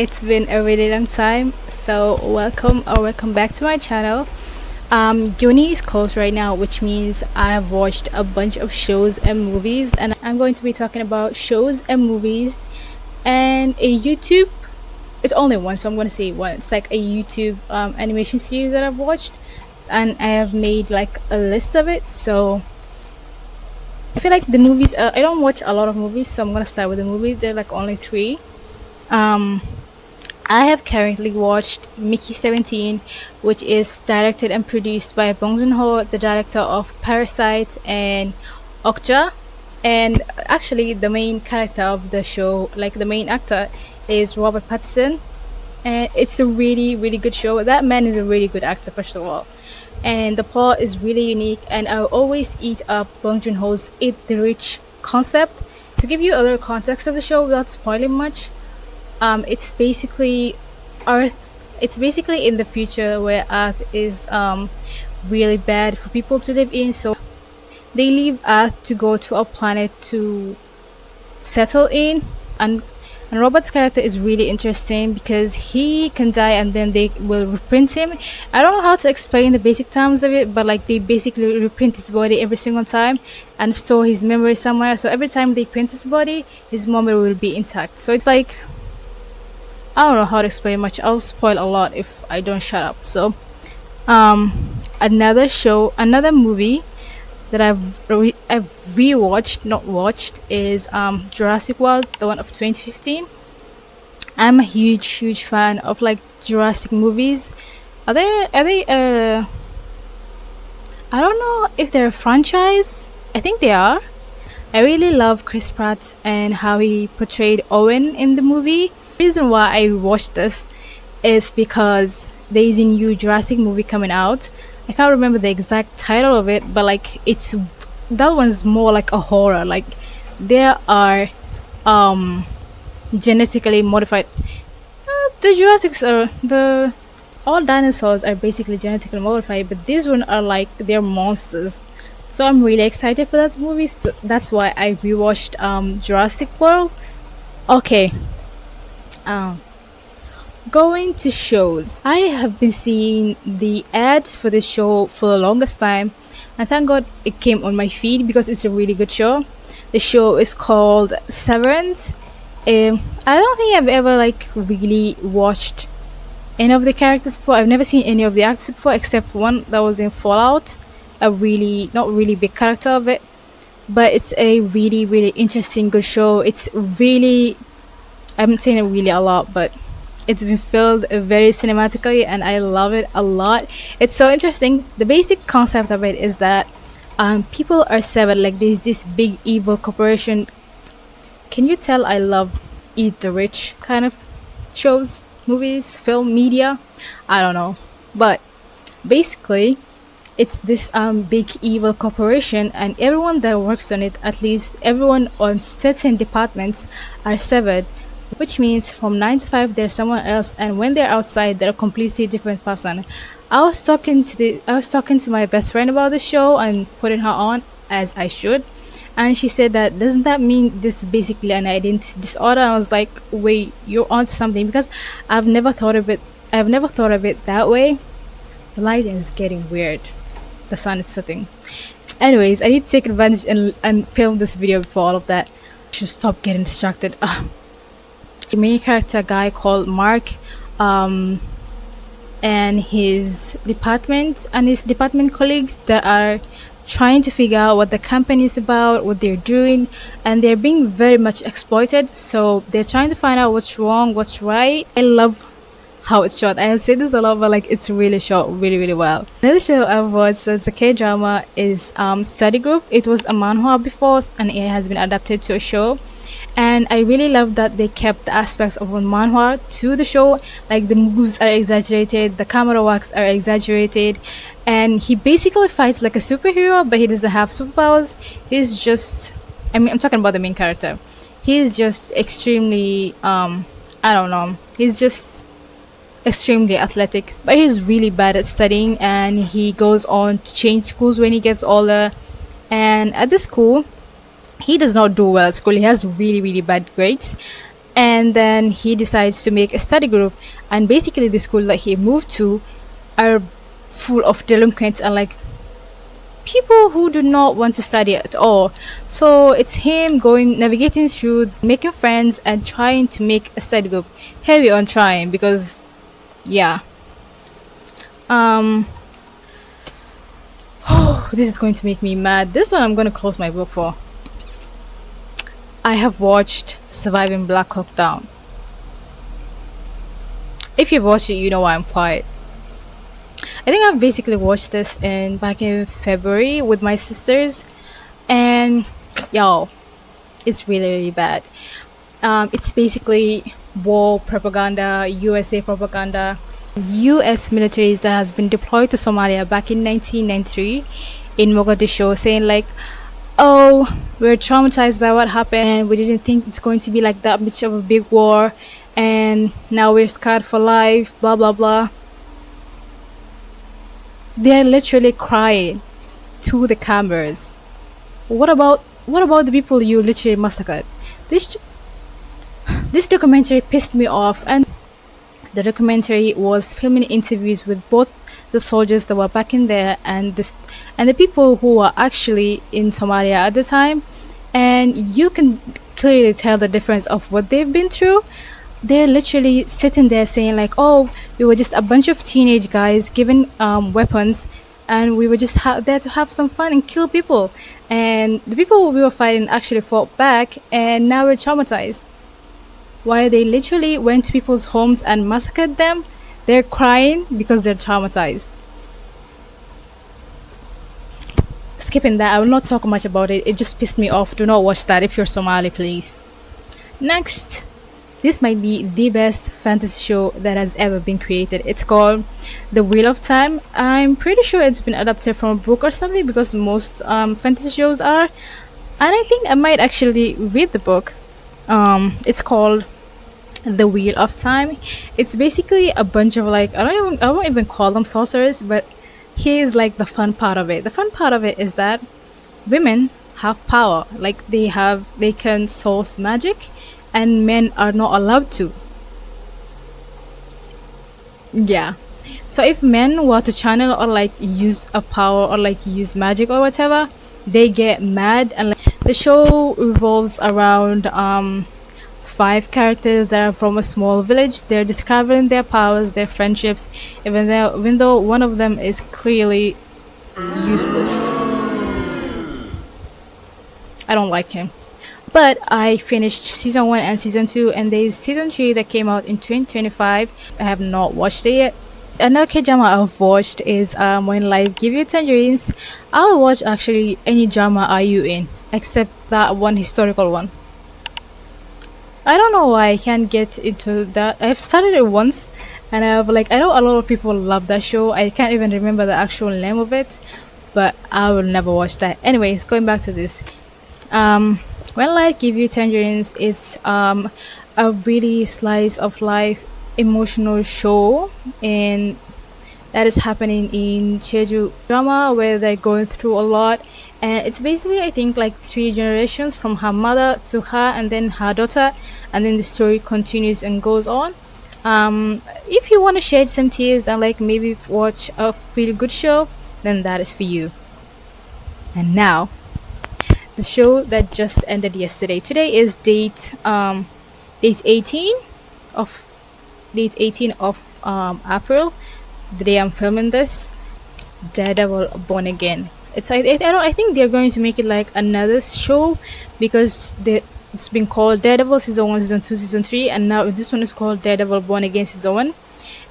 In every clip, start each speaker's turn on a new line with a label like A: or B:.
A: it's been a really long time. So welcome back to my channel. Uni is closed right now, which means I have watched a bunch of shows and movies, and I'm going to be talking about shows and movies and a YouTube. It's only one, so I'm going to say one. It's like a YouTube animation series that I've watched, and I have made like a list of it. So I feel like the movies. I don't watch a lot of movies, so I'm gonna start with the movies. They're like only three. Um, I have currently watched Mickey 17, which is directed and produced by Bong Joon-ho, the director of Parasite and Okja. And actually, the main character of the show, like the main actor, is Robert Pattinson. And it's a really good show. That man is a really good actor, first of all. And the plot is really unique. And I always eat up Bong Joon-ho's Eat the Rich concept. To give you a little context of the show without spoiling much, it's basically Earth. It's basically in the future where Earth is really bad for people to live in. So they leave Earth to go to a planet to settle in. And Robert's character is really interesting because he can die and then they will reprint him. I don't know how to explain the basic terms of it, but like they basically reprint his body every single time and store his memory somewhere. So every time they print his body, his memory will be intact. So it's like, I don't know how to explain much. I'll spoil a lot if I don't shut up. So another movie that I've rewatched, not watched, is Jurassic World, the one of 2015. I'm a huge fan of like Jurassic movies. Are they I don't know if they're a franchise. I think they are. I really love Chris Pratt and how he portrayed Owen in the movie. The reason why I watched this is because there is a new Jurassic movie coming out. I can't remember the exact title of it, but like that one's more like a horror. Like there are genetically modified. The Jurassics are the all dinosaurs are basically genetically modified, but these one are like they're monsters. So I'm really excited for that movie. So that's why I rewatched Jurassic World. Okay. Um Going to shows. I have been seeing the ads for the show for the longest time, and thank God it came on my feed because it's a really good show. The show is called Severance. I don't think I've ever like really watched any of the characters before. I've never seen any of the actors before except one that was in Fallout. A really not really big character of it, but it's a really interesting good show. It's really I'm saying it really a lot, but it's been filmed very cinematically and I love it a lot. It's so interesting. The basic concept of it is that people are severed. Like there's this big evil corporation. Can you tell I love Eat the Rich kind of shows, movies, film, media? I don't know. But basically it's this big evil corporation, and everyone that works on it, at least everyone on certain departments, are severed, which means from 9 to 5 there's someone else, and when they're outside they're a completely different person. I was talking to my best friend about the show and putting her on, as I should, and she said that doesn't that mean this is basically an identity disorder? I was like, wait, you're onto something, because I've never thought of it that way. The lighting is getting weird, the sun is setting. Anyways, I need to take advantage and film this video before all of that. I should stop getting distracted. The main character, a guy called Mark, and his department colleagues that are trying to figure out what the company is about, what they're doing, and they're being very much exploited. So they're trying to find out what's wrong, what's right. I love how it's shot. I say this a lot, but like it's really shot really well. Another show I've watched that's a K-drama is Study Group. It was a manhwa before and it has been adapted to a show. And I really love that they kept the aspects of one manhwa to the show. Like the moves are exaggerated, the camera works are exaggerated, and he basically fights like a superhero, but he doesn't have superpowers. He's just, I'm talking about the main character. He's just extremely I don't know. He's just extremely athletic, but he's really bad at studying, and he goes on to change schools when he gets older. And at the school he does not do well at school. He has really bad grades, and then he decides to make a study group, and basically the school that he moved to are full of delinquents and like people who do not want to study at all. So it's him going navigating through making friends and trying to make a study group. Heavy on trying because yeah. Um this is going to make me mad. This one I'm gonna close my book for. I have watched Surviving Black Hawk Down. If you've watched it, you know why I'm quiet. I think I've basically watched this in back in February with my sisters, and y'all, it's really really bad. It's basically war propaganda, USA propaganda, US militaries that has been deployed to Somalia back in 1993 in Mogadishu, saying like, "Oh, we're traumatized by what happened. And we didn't think it's going to be like that much of a big war, and now we're scarred for life." Blah blah blah. They're literally crying to the cameras. What about the people you literally massacred? This this documentary pissed me off, and the documentary was filming interviews with both the soldiers that were back in there and this and the people who were actually in Somalia at the time, and you can clearly tell the difference of what they've been through. They're literally sitting there saying like, "Oh, we were just a bunch of teenage guys given weapons, and we were just there to have some fun and kill people, and the people we were fighting actually fought back, and now we're traumatized." While they literally went to people's homes and massacred them, they're crying because they're traumatized. Skipping that, I will not talk much about it. It just pissed me off. Do not watch that if you're Somali, please. Next, this might be the best fantasy show that has ever been created. It's called The Wheel of Time. I'm pretty sure it's been adapted from a book or something because most fantasy shows are. And I think I might actually read the book. It's called The Wheel of Time. It's basically a bunch of like I won't even call them sorcerers, but here's like the fun part of it. The fun part of it is that women have power. Like they can source magic, and men are not allowed to. Yeah. So if men were to channel or like use a power or like use magic or whatever, they get mad, and like the show revolves around five characters that are from a small village. They're discovering their powers, their friendships, even though one of them is clearly useless. I don't like him. But I finished season 1 and season 2, and there's season 3 that came out in 2025. I have not watched it yet. Another K drama I've watched is When Life Give You Tangerines. I'll watch actually any drama are you in, except that one historical one. I don't know why I can't get into that. I've started it once, and I know a lot of people love that show. I can't even remember the actual name of it, but I will never watch that. Anyways, going back to this. When Life Give You Tangerines is a really slice of life emotional show, and that is happening in Jeju drama where they're going through a lot, and it's basically I think like three generations from her mother to her and then her daughter, and then the story continues and goes on. If you want to shed some tears and like maybe watch a really good show, then that is for you. And now the show that just ended yesterday. Today is date 18 of date 18 of April, the day I'm filming this. Daredevil Born Again. I think they're going to make it like another show because it's been called Daredevil season 1, season 2, season 3, and now this one is called Daredevil Born Again season 1.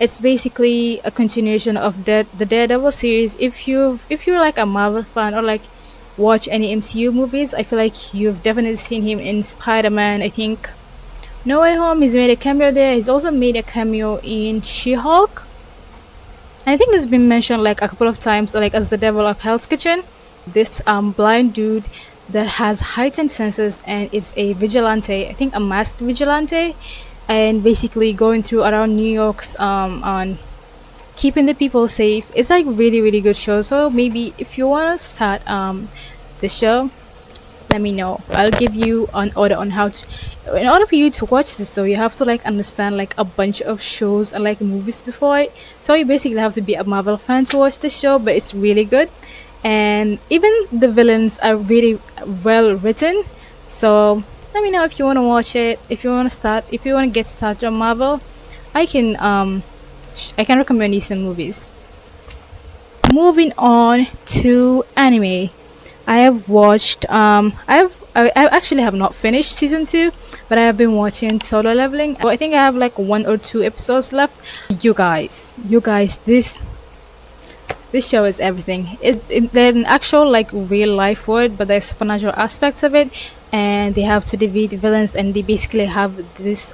A: It's basically a continuation of the Daredevil series. If you're like a Marvel fan or like watch any MCU movies, I feel like you've definitely seen him in Spider-Man. I think No Way Home, he's made a cameo there. He's also made a cameo in She-Hulk. I think it's been mentioned like a couple of times, like as the devil of Hell's Kitchen. This blind dude that has heightened senses and is a vigilante. I think a masked vigilante, and basically going through around New York's on keeping the people safe. It's like really really good show. So maybe if you wanna start this show, let me know. I'll give you an order on how to. In order for you to watch this, though, you have to like understand like a bunch of shows and like movies before it. So you basically have to be a Marvel fan to watch the show, but it's really good, and even the villains are really well written. So let me know if you want to watch it. If you want to get started on Marvel, I can I can recommend you some movies. Moving on to anime. I have watched I actually have not finished season 2, but I have been watching Solo Leveling. I think I have like 1 or 2 episodes left. You guys, this show is everything. They're an actual like real life world, but there's supernatural aspects of it, and they have to defeat villains, and they basically have this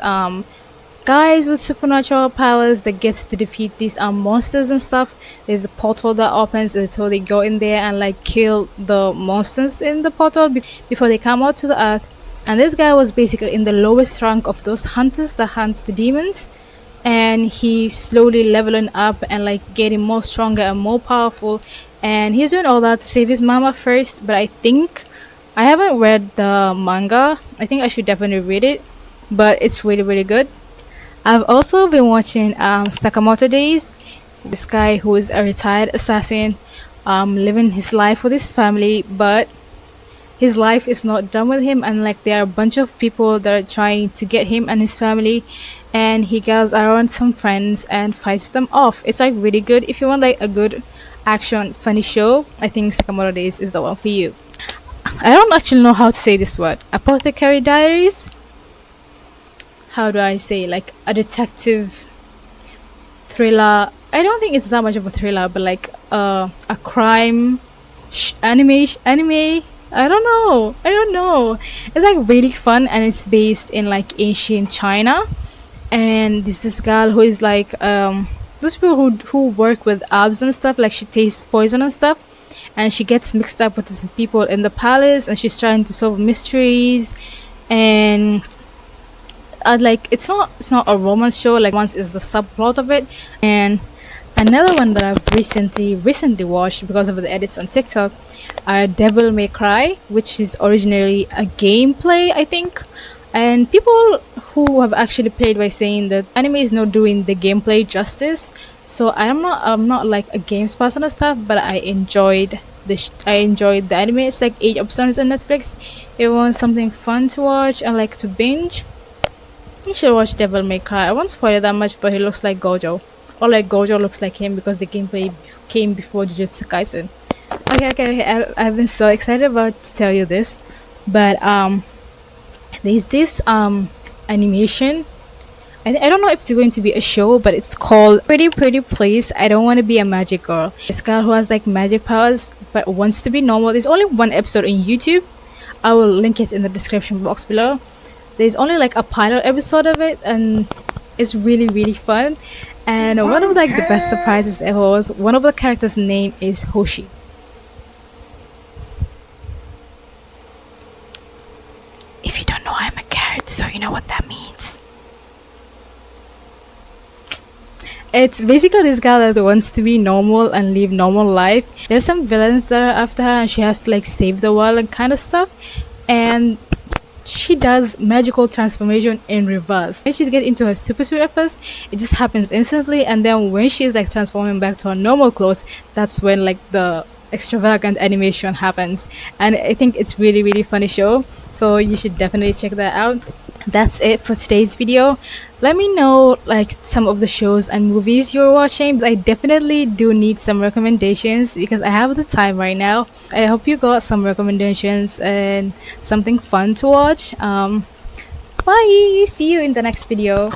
A: guys with supernatural powers that gets to defeat these monsters and stuff. There's a portal that opens, and so they go in there and like kill the monsters in the portal before they come out to the earth. And this guy was basically in the lowest rank of those hunters that hunt the demons, and he's slowly leveling up and like getting more stronger and more powerful, and he's doing all that to save his mama first. But I haven't read the manga. I think I should definitely read it, but it's really really good. I've also been watching Sakamoto Days. This guy who is a retired assassin, living his life with his family, but his life is not done with him, and like there are a bunch of people that are trying to get him and his family, and he goes around some friends and fights them off. It's like really good. If you want like a good action funny show, I think Sakamoto Days is the one for you. I don't actually know how to say this word. Apothecary Diaries. How do I say, like a detective thriller. I don't think it's that much of a thriller, but like a crime anime. I don't know. It's like really fun, and it's based in like ancient China. And there's this girl who is like those people who work with herbs and stuff. Like she tastes poison and stuff, and she gets mixed up with some people in the palace, and she's trying to solve mysteries. And like it's not a romance show. Like once is the subplot of it. And another one that I've recently watched because of the edits on TikTok are Devil May Cry, which is originally a gameplay, I think. And people who have actually played by saying that anime is not doing the gameplay justice. So I'm not like a games person and stuff, but I enjoyed the anime. It's like 8 episodes on Netflix. If you want something fun to watch and like to binge, you should watch Devil May Cry. I won't spoil it that much, but he looks like Gojo. Or like Gojo looks like him because the gameplay came before Jujutsu Kaisen. Okay. I've been so excited about to tell you this, but there's this animation. I don't know if it's going to be a show, but it's called Pretty Please. I Don't Want to Be a Magic Girl. This girl who has like magic powers but wants to be normal. There's only one episode on YouTube. I will link it in the description box below. There's only like a pilot episode of it, and it's really really fun. And one of like the best surprises ever was one of the characters' name is Hoshi. If you don't know, I'm a carrot, so you know what that means. It's basically this girl that wants to be normal and live normal life. There's some villains that are after her, and she has to like save the world and kind of stuff. And she does magical transformation in reverse. When she's getting into her super suit at first, it just happens instantly, and then when she's like transforming back to her normal clothes, that's when like the extravagant animation happens. And I think it's really really funny show, so you should definitely check that out. That's it for today's video. Let me know like some of the shows and movies you're watching. I definitely do need some recommendations because I have the time right now. I hope you got some recommendations and something fun to watch. Bye, see you in the next video.